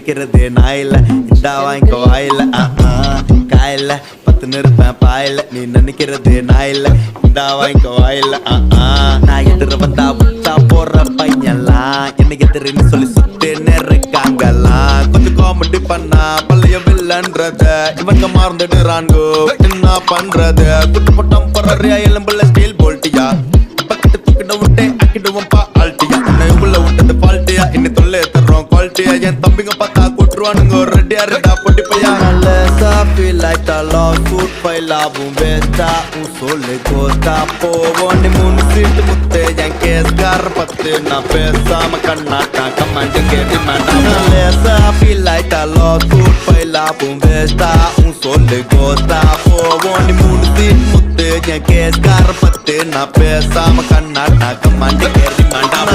நினைக்கிறது நாயில இந்த வாங்கிக்க வாயில காயில 10 நிருப்பேன் பாயில நீ நினைக்கிறது நாயில இந்த வாங்கிக்க வாயில நான் எதிர வந்தா உச்சா போற பையன்லாம் என்ன எதிரின்னு சொல்லி சுத்தின்னு இருக்காங்கலாம் கொஞ்சம் காமெடி பண்ணா பள்ளைய வில்லன்றத இவங்க மறந்துடுறான்கோ என்ன பண்றது குட்டு பட்டம் பறறியா எலும்புல ஸ்டீல் போல்ட்டியா பக்கத்து தூக்கிட விட்டே அக்கிடுவோம் பா ஆல்ட்டியா உன்னை உள்ள விட்டது பால்ட்டியா இன்னி தொல்லை தர்றோம் குவாலிட்டியா என் தம்பிங்க பார்த்தா கூட்டுருவானுங்க ஒரு ரெடியா ரெடா பொட்டி பையா நல்ல சாப்பி லைட்டா லவ் ஃபுட் பைலாவும் வேஸ்டா உன் சொல்லு கோஸ்டா போவோம் நீ 3 சீட்டு முத்து என் கேஸ்கார பத்து நான் பேசாம கண்ணாட்டா கமாண்டு கேட்டு மேண்டாம் நல்ல சாப்பி லைட்டா லவ் ஃபுட் பைலாவும் வேஸ்டா உன் சொல்லு கோஸ்டா போவோம் நீ 3 சீட்டு முத்து என் கேஸ்கார பத்து நான் பேசாம கண்ணாட்டா கமாண்டு கேட்டு மேண்டாம்